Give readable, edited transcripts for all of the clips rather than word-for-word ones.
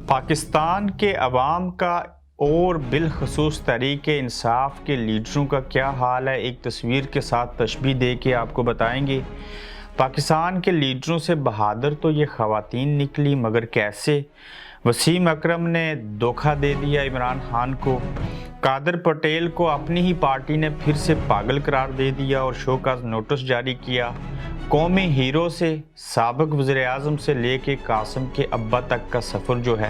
पाकिस्तान के अवाम का और बिलखसूस तहरीक इंसाफ के लीडरों का क्या हाल है, एक तस्वीर के साथ तशबीह दे के आपको बताएंगे। पाकिस्तान के लीडरों से बहादुर तो ये ख़वातीन निकली, मगर कैसे। वसीम अकरम ने धोखा दे दिया इमरान खान को। कादर पटेल को अपनी ही पार्टी ने फिर से पागल करार दे दिया और शो का नोटिस जारी किया। कौमी हीरो से साबिक वज़ीर आज़म से लेके कासिम के अब्बा तक का सफ़र जो है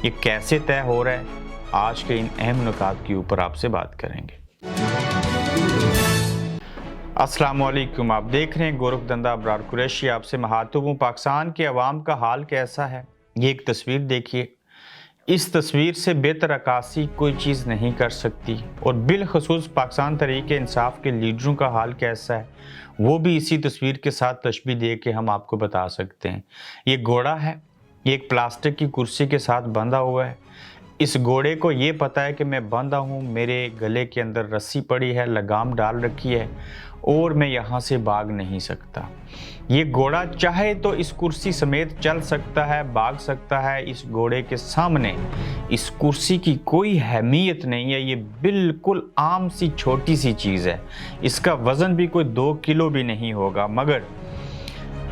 ये कैसे तय हो रहा है, आज के इन अहम नुकात के ऊपर आपसे बात करेंगे। अस्सलाम वालेकुम, आप देख रहे हैं गोरखधंधा अबरार कुरैशी। आपसे महातब हूँ। पाकिस्तान के अवाम का हाल कैसा है, ये एक तस्वीर देखिए। इस तस्वीर से बेहतर अक्कासी कोई चीज़ नहीं कर सकती। और बिलखसूस पाकिस्तान तहरीक इंसाफ के लीडरों का हाल कैसा है, वो भी इसी तस्वीर के साथ तशबीह दे के हम आपको बता सकते हैं। ये घोड़ा है, ये एक प्लास्टिक की कुर्सी के साथ बंधा हुआ है। इस घोड़े को ये पता है कि मैं बंधा हूँ, मेरे गले के अंदर रस्सी पड़ी है, लगाम डाल रखी है और मैं यहाँ से भाग नहीं सकता। ये घोड़ा चाहे तो इस कुर्सी समेत चल सकता है, भाग सकता है। इस घोड़े के सामने इस कुर्सी की कोई अहमियत नहीं है। ये बिल्कुल आम सी छोटी सी चीज़ है। इसका वज़न भी कोई 2 किलो भी नहीं होगा, मगर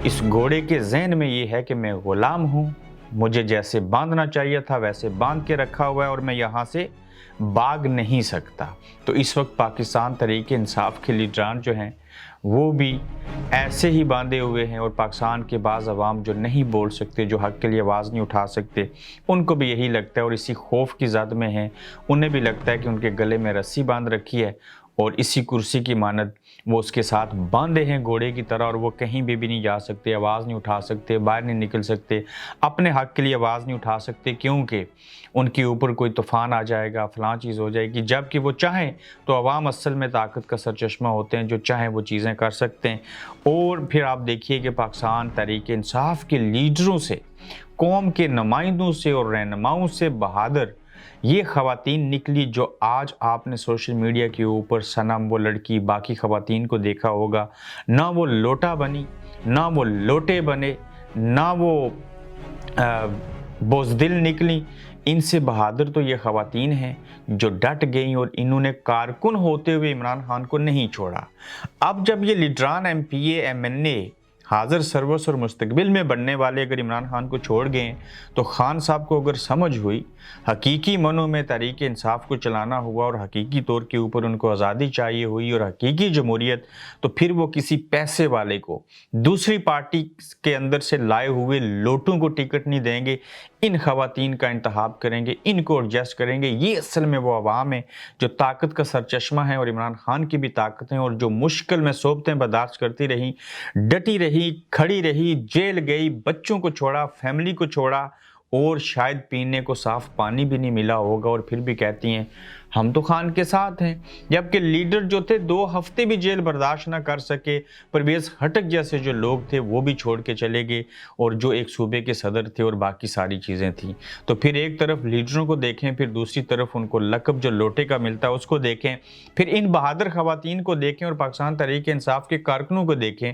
इस घोड़े के ज़हन में ये है कि मैं ग़ुलाम हूँ, मुझे जैसे बांधना चाहिए था वैसे बांध के रखा हुआ है और मैं यहाँ से भाग नहीं सकता। तो इस वक्त पाकिस्तान तहरीक इंसाफ के लीडरान जो हैं वो भी ऐसे ही बांधे हुए हैं। और पाकिस्तान के बाज़ अवाम जो नहीं बोल सकते, जो हक़ के लिए आवाज़ नहीं उठा सकते, उनको भी यही लगता है और इसी खौफ की ज़द में हैं। उन्हें भी लगता है कि उनके गले में रस्सी बांध रखी है और इसी कुर्सी की मानद वो उसके साथ बांधे हैं घोड़े की तरह, और वो कहीं भी नहीं जा सकते, आवाज़ नहीं उठा सकते, बाहर नहीं निकल सकते, अपने हक़ के लिए आवाज़ नहीं उठा सकते, क्योंकि उनके ऊपर कोई तूफ़ान आ जाएगा, फ़लाँ चीज़ हो जाएगी। जबकि वो चाहें तो अवाम असल में ताकत का सरचश्मा होते हैं, जो चाहें वो चीज़ें कर सकते हैं। और फिर आप देखिए कि पाकिस्तान तहरीक इंसाफ के लीडरों से, कौम के नुमाइंदों से और रहनुमाओं से बहादुर ये ख़वातीन निकली, जो आज आपने सोशल मीडिया के ऊपर सनम, वो लड़की, बाकी ख़वातीन को देखा होगा। ना वो लोटा बनी, ना वो लोटे बने, ना वो बुज़दिल निकली। इनसे बहादुर तो ये ख़वातीन हैं जो डट गई और इन्होंने कारकुन होते हुए इमरान खान को नहीं छोड़ा। अब जब ये लीडरान MPA MNA हाज़िर सर्वस और मुस्तकबिल में बनने वाले अगर इमरान खान को छोड़ गए, तो खान साहब को अगर समझ हुई, हकीकी मनों में तहरीक इंसाफ को चलाना हुआ और हकीकी तौर के ऊपर उनको आज़ादी चाहिए हुई और हकीकी जमहूरियत, तो फिर वो किसी पैसे वाले को, दूसरी पार्टी के अंदर से लाए हुए लोटों को टिकट नहीं देंगे। इन ख़वातीन का इंतखाब करेंगे, इनको एडजस्ट करेंगे। ये असल में वो अवाम है जो ताकत का सरचश्मा है और इमरान खान की भी ताकत है, और जो मुश्किल में सोबतें बर्दाश्त करती रही, डटी रही, खड़ी रही, जेल गई, बच्चों को छोड़ा, फैमिली को छोड़ा, और शायद पीने को साफ पानी भी नहीं मिला होगा, और फिर भी कहती हैं हम तो खान के साथ हैं। जबकि लीडर जो थे 2 हफ्ते भी जेल बर्दाश्त ना कर सके, परवेज़ खटक जैसे जो लोग थे वो भी छोड़ के चले गए, और जो एक सूबे के सदर थे, और बाकी सारी चीज़ें थी। तो फिर एक तरफ लीडरों को देखें, फिर दूसरी तरफ उनको लक़ब जो लोटे का मिलता है उसको देखें, फिर इन बहादुर ख़वातीन को देखें, और पाकिस्तान तहरीक इंसाफ के कारकुनों को देखें,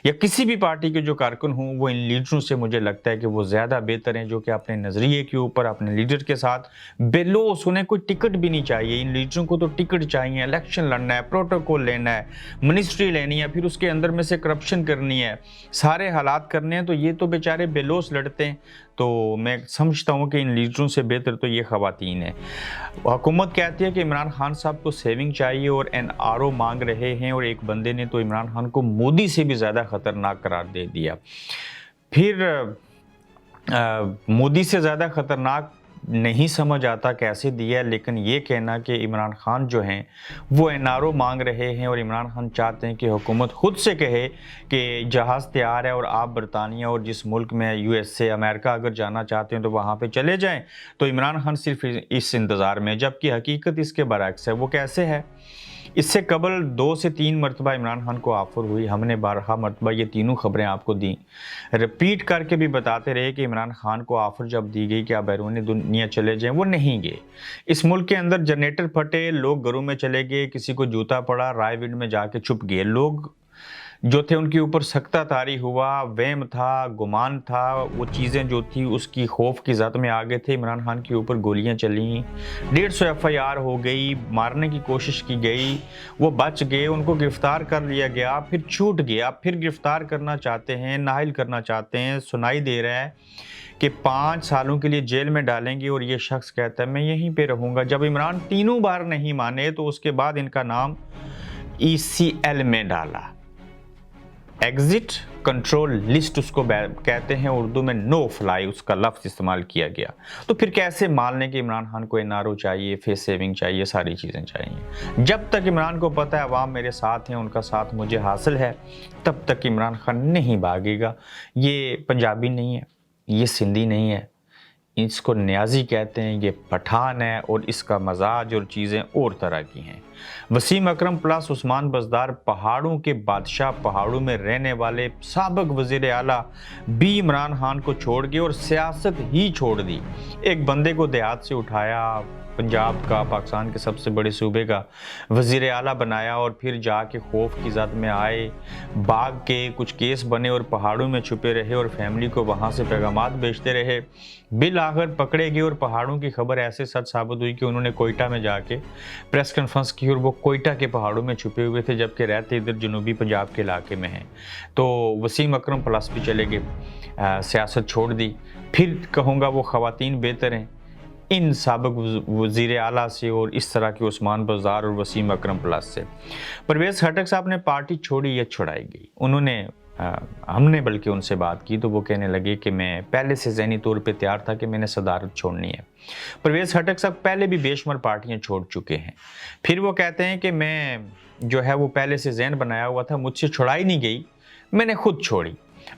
या किसी भी पार्टी के जो कारकुन हों, वो इन लीडरों से मुझे लगता है कि वो ज़्यादा बेहतर हैं, जो कि अपने नज़रिए के ऊपर, अपने लीडर के साथ बेलोस, उन्हें कोई टिकट भी नहीं चाहिए। इन लीडरों को तो टिकट चाहिए, इलेक्शन लड़ना है, प्रोटोकॉल लेना है, मिनिस्ट्री लेनी है, फिर उसके अंदर में से करप्शन करनी है, सारे हालात करने हैं। तो ये तो बेचारे बेलोस लड़ते हैं। तो मैं समझता हूँ कि इन लीडरों से बेहतर तो ये ख़वातीन है। हुकूमत कहती है कि इमरान खान साहब को सेविंग चाहिए और NRO मांग रहे हैं, और एक बंदे ने तो इमरान खान को मोदी से भी ज़्यादा ख़तरनाक करार दे दिया। फिर मोदी से ज़्यादा ख़तरनाक नहीं समझ आता कैसे दिया, लेकिन ये कहना कि इमरान खान जो हैं वो NRO मांग रहे हैं, और इमरान खान चाहते हैं कि हुकूमत खुद से कहे कि जहाज़ तैयार है और आप बरतानिया और जिस मुल्क में USA अमेरिका अगर जाना चाहते हैं तो वहाँ पे चले जाएं। तो इमरान खान सिर्फ इस इंतज़ार में, जबकि हकीकत इसके बरअक्स है। वो कैसे है, इससे कबल 2 से 3 मरतबा इमरान खान को ऑफ़र हुई, हमने 12 मरतबा ये तीनों खबरें आपको दी, रिपीट करके भी बताते रहे कि इमरान खान को ऑफ़र जब दी गई कि आप बैरूनी दुनिया चले जाएं, वो नहीं गए। इस मुल्क के अंदर जनरेटर फटे, लोग घरों में चले गए, किसी को जूता पड़ा, राय विंड में जाके छुप गए। लोग जो थे उनके ऊपर सख्ता तारी हुआ, वहम था, गुमान था, वो चीज़ें जो थी उसकी खौफ की ज़द में आ गए थे। इमरान खान के ऊपर गोलियां चली, 150 FIR हो गई, मारने की कोशिश की गई, वो बच गए, उनको गिरफ्तार कर लिया गया, फिर छूट गया, फिर गिरफ्तार करना चाहते हैं, नाहिल करना चाहते हैं। सुनाई दे रहा है कि 5 सालों के लिए जेल में डालेंगे और ये शख्स कहता है मैं यहीं पे रहूँगा। जब इमरान तीनों बार नहीं माने तो उसके बाद इनका नाम ECL में डाला, एग्जिट कंट्रोल लिस्ट उसको कहते हैं, उर्दू में नो फ्लाई उसका लफ्ज़ इस्तेमाल किया गया। तो फिर कैसे मान लें कि इमरान खान को NRO चाहिए, फेस सेविंग चाहिए, सारी चीज़ें चाहिए। जब तक इमरान को पता है अवाम मेरे साथ हैं, उनका साथ मुझे हासिल है, तब तक इमरान खान नहीं भागेगा। ये पंजाबी नहीं है, ये सिंधी नहीं है, इसको न्याजी कहते हैं, ये पठान है और इसका मजाज और चीज़ें और तरह की हैं। वसीम अकरम प्लस उस्मान बज़दार पहाड़ों के बादशाह, पहाड़ों में रहने वाले साबिक वज़ीर आला भी इमरान खान को छोड़ गए और सियासत ही छोड़ दी। एक बंदे को देहात से उठाया, पंजाब का, पाकिस्तान के सबसे बड़े सूबे का वज़ीर आला बनाया और फिर जाके खौफ की ज़द में आए, भाग के कुछ केस बने और पहाड़ों में छुपे रहे और फैमिली को वहाँ से पैगामात भेजते रहे। बिल आखिर पकड़े गए और पहाड़ों की खबर ऐसे सच साबित हुई कि उन्होंने कोयटा में जाके प्रेस कॉन्फ्रेंस की और वो कोयटा के पहाड़ों में छुपे हुए थे, जबकि रहते इधर जनूबी पंजाब के इलाके में हैं। तो वसीम अकरम प्लस भी चले गए, सियासत छोड़ दी। फिर कहूँगा वो ख़वातीन बेहतर हैं इन साबिक वज़ीर आला से और इस तरह के उस्मान बज़दार और वसीम अकरम प्लस से। परवेज़ खटक साहब ने पार्टी छोड़ी या छुड़ाई गई, उन्होंने हमने बल्कि उनसे बात की तो वो कहने लगे कि मैं पहले से ज़हनी तौर पे तैयार था कि मैंने सदारत छोड़नी है। परवेज़ खटक साहब पहले भी बेशुमार पार्टियां छोड़ चुके हैं। फिर वो कहते हैं कि मैं जो है वो पहले से ज़हन बनाया हुआ था, मुझसे छुड़ाई नहीं गई, मैंने खुद छोड़ी।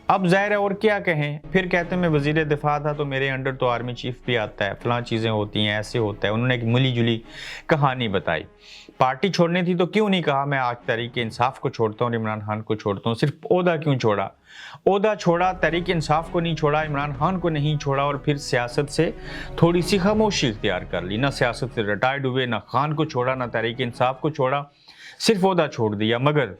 अब ज़ाहिर है और क्या कहें। फिर कहते हैं मैं वज़ीर दिफा था तो मेरे अंडर तो आर्मी चीफ भी आता है, फलां चीज़ें होती हैं, ऐसे होता है। उन्होंने एक मिली जुली कहानी बताई। पार्टी छोड़नी थी तो क्यों नहीं कहा मैं आज तहरीक इंसाफ को छोड़ता हूँ और इमरान खान को छोड़ता हूँ, सिर्फ ओहदा क्यों छोड़ा? ओहदा छोड़ा, तहरीक इंसाफ को नहीं छोड़ा, इमरान खान को नहीं छोड़ा और फिर सियासत से थोड़ी सी खामोशी इख्तियार कर ली। ना सियासत से रिटायर्ड हुए, ना खान को छोड़ा, ना तहरीक इंसाफ को छोड़ा, सिर्फ ओहदा छोड़ दिया। मगर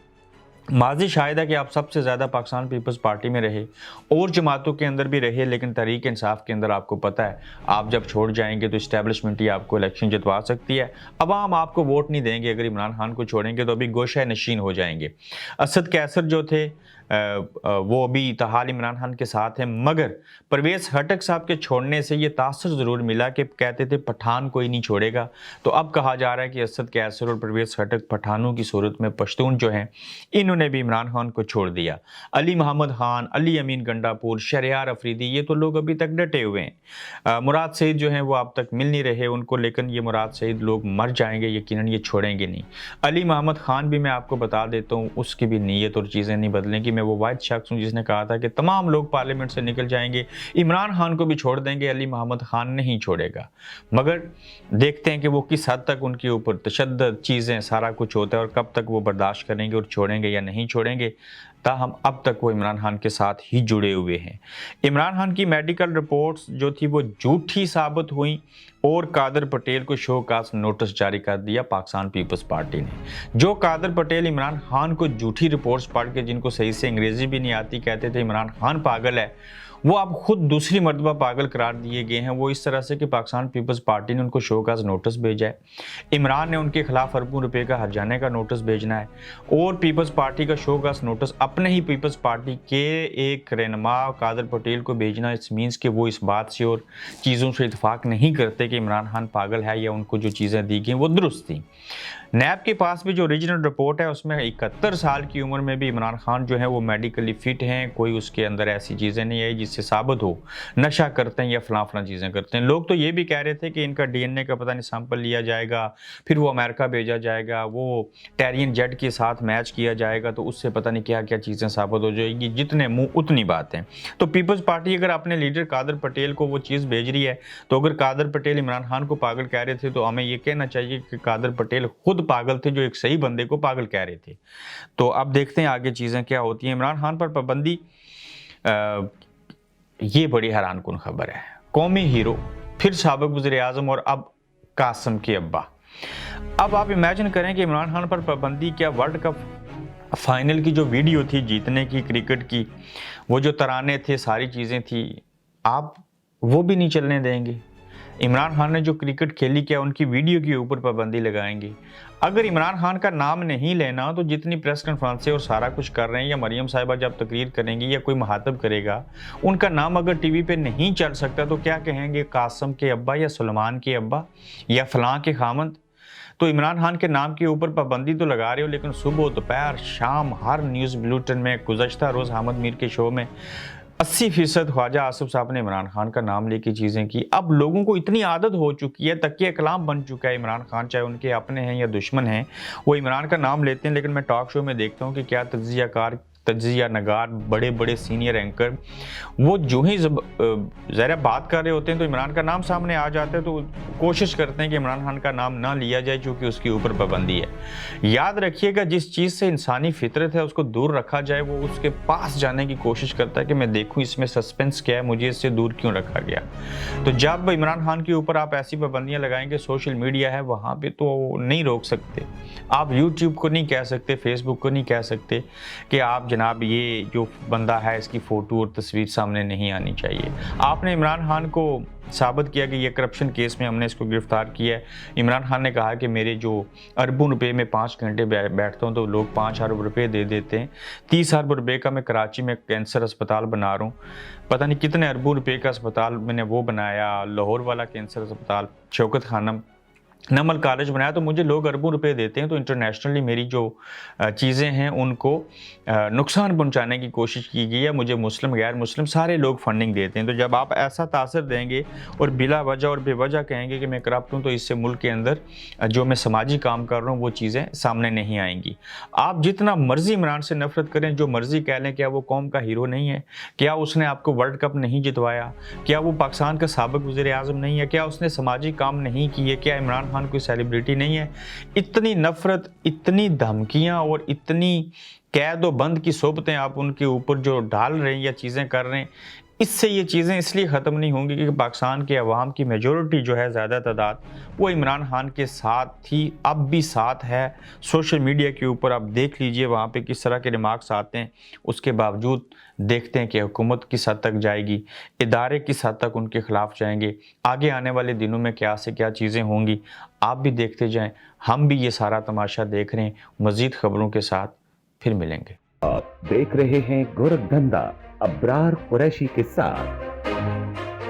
माजी शायद है कि आप सबसे ज़्यादा पाकिस्तान पीपल्स पार्टी में रहे और जमातों के अंदर भी रहे, लेकिन तहरीक इंसाफ के अंदर आपको पता है आप जब छोड़ जाएंगे तो इस्टेब्लिशमेंट ही आपको इलेक्शन जितवा सकती है। अवाम आपको वोट नहीं देंगे। अगर इमरान खान को छोड़ेंगे तो अभी गोशा नशीन हो जाएंगे। असद कैसर जो थे वो अभी तहाल इमरान खान के साथ हैं, मगर परवेज़ खटक साहब के छोड़ने से ये तासर ज़रूर मिला कि कहते थे पठान कोई नहीं छोड़ेगा, तो अब कहा जा रहा है कि असद कैसर और परवेज़ खटक पठानों की सूरत में पश्तून जो हैं इन्होंने भी इमरान खान को छोड़ दिया। अली मोहम्मद खान, अली अमीन गंडापुर, शहरयार अफरीदी, ये तो लोग अभी तक डटे हुए हैं। मुराद सईद जो हैं वो अब तक मिल नहीं रहे उनको, लेकिन ये मुराद सईद लोग मर जाएंगे यकीनन, ये छोड़ेंगे नहीं। अली मोहम्मद खान भी मैं आपको बता देता हूँ उसकी भी नीयत और चीज़ें नहीं बदलेंगी। मैं वो वाहिद शख्स हूँ जिसने कहा था कि तमाम लोग पार्लियामेंट से निकल जाएंगे, इमरान खान को भी छोड़ देंगे, अली मोहम्मद खान नहीं छोड़ेगा। मगर देखते हैं कि वो किस हद तक उनके ऊपर तशद्दुद चीज़ें सारा कुछ होता है और कब तक वो बर्दाश्त करेंगे और छोड़ेंगे या नहीं छोड़ेंगे। ताहम अब तक वो इमरान खान के साथ ही जुड़े हुए हैं। इमरान खान की मेडिकल रिपोर्ट्स जो थी वो झूठी साबित हुई और कादर पटेल को शोकास नोटिस जारी कर दिया पाकिस्तान पीपल्स पार्टी ने। जो कादर पटेल इमरान खान को झूठी रिपोर्ट्स पढ़ के, जिनको सही से अंग्रेज़ी भी नहीं आती, कहते थे इमरान खान पागल है, वो अब खुद दूसरी मरतबा पागल करार दिए गए हैं। वो इस तरह से कि पाकिस्तान पीपल्स पार्टी ने उनको शोकास नोटिस भेजा है, इमरान ने उनके खिलाफ अरबों रुपए का हर्जाने का नोटिस भेजना है और पीपल्स पार्टी का शोकास नोटिस अपने ही पीपल्स पार्टी के एक रहनुमा कादर पटेल को भेजना। इस मीन्स कि वो इस बात से और चीज़ों से इतफाक़ नहीं करते कि इमरान खान पागल है या उनको जो चीज़ें दी गई वो दुरुस्त थी। नैब के पास भी जो ओरिजिनल रिपोर्ट है उसमें 71 साल की उम्र में भी इमरान खान जो है वो मेडिकली फिट हैं, कोई उसके अंदर ऐसी चीज़ें नहीं है जिससे साबित हो नशा करते हैं या फलां चीज़ें करते हैं। लोग तो ये भी कह रहे थे कि इनका DNA का पता नहीं सैंपल लिया जाएगा, फिर वो अमेरिका भेजा जाएगा, वो टेरियन जेट के साथ मैच किया जाएगा तो उससे पता नहीं क्या क्या चीज़ें साबित हो जाएगी। जितने मुँह उतनी बात है। तो पीपल्स पार्टी अगर अपने लीडर कादर पटेल को वो चीज़ भेज रही है तो अगर कादर पटेल इमरान खान को पागल कह रहे थे तो हमें ये कहना चाहिए कि कादर पटेल खुद पागल थे जो एक सही बंदे को पागल कह रहे थे। तो अब देखते हैं आगे चीज़ें क्या होती हैं। इमरान खान पर पाबंदी, ये बड़ी हैरानकुन खबर है। कौमी हीरो, फिर साबिक वज़ीर आज़म और अब कासिम के अब्बा। अब आप इमेजिन करें कि इमरान खान पर पाबंदी क्या वर्ल्ड कप फाइनल की जो वीडियो थी जीतने की क्रिकेट की, वो जो तराने थे, सारी चीज़ें थी, आप वो भी नहीं चलने देंगे। इमरान खान ने जो क्रिकेट खेली, क्या उनकी वीडियो के ऊपर पाबंदी लगाएंगे? अगर इमरान खान का नाम नहीं लेना तो जितनी प्रेस कॉन्फ्रेंसें और सारा कुछ कर रहे हैं, या मरियम साहिबा जब तकरीर करेंगी या कोई महातब करेगा, उनका नाम अगर टीवी पे नहीं चल सकता तो क्या कहेंगे? कासम के अब्बा या सलमान के अब्बा या फलां के खामंद। तो इमरान खान के नाम के ऊपर पाबंदी तो लगा रहे हो, लेकिन सुबह दोपहर शाम हर न्यूज़ बुलेटिन में, गुज़श्ता रोज़ अहमद मीर के शो में 80% ख्वाजा आसिफ साहब ने इमरान खान का नाम लेके चीज़ें की। अब लोगों को इतनी आदत हो चुकी है, तकिया कलाम बन चुका है इमरान खान, चाहे उनके अपने हैं या दुश्मन हैं, वो इमरान का नाम लेते हैं। लेकिन मैं टॉक शो में देखता हूँ कि क्या तज्जिया नगार, बड़े बड़े सीनियर एंकर, वो जो ही ज़रा बात कर रहे होते हैं तो इमरान का नाम सामने आ जाता है, तो कोशिश करते हैं कि इमरान खान का नाम ना लिया जाए, क्योंकि उसके ऊपर पाबंदी है। याद रखिएगा, जिस चीज़ से इंसानी फितरत है उसको दूर रखा जाए, वो उसके पास जाने की कोशिश करता है कि मैं देखूं इसमें सस्पेंस क्या है, मुझे इससे दूर क्यों रखा गया। तो जब इमरान खान के ऊपर आप ऐसी पाबंदियां लगाएंगे, सोशल मीडिया है वहाँ पे तो नहीं रोक सकते। आप यूट्यूब को नहीं कह सकते, फेसबुक को नहीं कह सकते कि आप जनाब ये जो बंदा है इसकी फ़ोटो और तस्वीर सामने नहीं आनी चाहिए। आपने इमरान खान को साबित किया कि ये करप्शन केस में हमने इसको गिरफ्तार किया है। इमरान खान ने कहा कि मेरे जो अरबों रुपए में 5 घंटे बैठता हूँ तो लोग 5 अरब रुपये दे देते हैं। 30 अरब रुपये का मैं कराची में कैंसर अस्पताल बना रहा हूँ, पता नहीं कितने अरबों रुपये का अस्पताल मैंने वो बनाया, लाहौर वाला कैंसर अस्पताल, शौकत खानम नमल कॉलेज बनाया, तो मुझे लोग अरबों रुपए देते हैं। तो इंटरनेशनली मेरी जो चीज़ें हैं उनको नुकसान पहुंचाने की कोशिश की गई है। मुझे मुस्लिम गैर मुस्लिम सारे लोग फंडिंग देते हैं। तो जब आप ऐसा तासर देंगे और बिला वजह और बेवजह कहेंगे कि मैं करप्ट हूँ, तो इससे मुल्क के अंदर जो मैं समाजी काम कर रहा हूँ वो चीज़ें सामने नहीं आएंगी। आप जितना मर्जी इमरान से नफरत करें, जो मर्जी कह लें, क्या वो कौम का हीरो नहीं है? क्या उसने आपको वर्ल्ड कप नहीं जितवाया? क्या वो पाकिस्तान का साबिक वज़ीर आज़म नहीं है? क्या उसने समाजी काम नहीं किए? क्या इमरान खान कोई सेलिब्रिटी नहीं है? इतनी नफरत, इतनी धमकियां और इतनी कैद व बंद की सोबतें आप उनके ऊपर जो डाल रहे हैं या चीज़ें कर रहे हैं, इससे ये चीज़ें इसलिए ख़त्म नहीं होंगी कि पाकिस्तान के अवाम की मेजॉरिटी जो है, ज़्यादा तादाद, वो इमरान खान के साथ थी, अब भी साथ है। सोशल मीडिया के ऊपर आप देख लीजिए वहाँ पे किस तरह के रिमार्क्स आते हैं। उसके बावजूद देखते हैं कि हुकूमत किस हद तक जाएगी, इदारे किस हद तक उनके ख़िलाफ़ जाएंगे, आगे आने वाले दिनों में क्या से क्या चीज़ें होंगी। आप भी देखते जाएँ, हम भी ये सारा तमाशा देख रहे हैं। मज़ीद ख़बरों के साथ फिर मिलेंगे। आप देख रहे हैं गोरखधंधा अब्रार कुरैशी के साथ।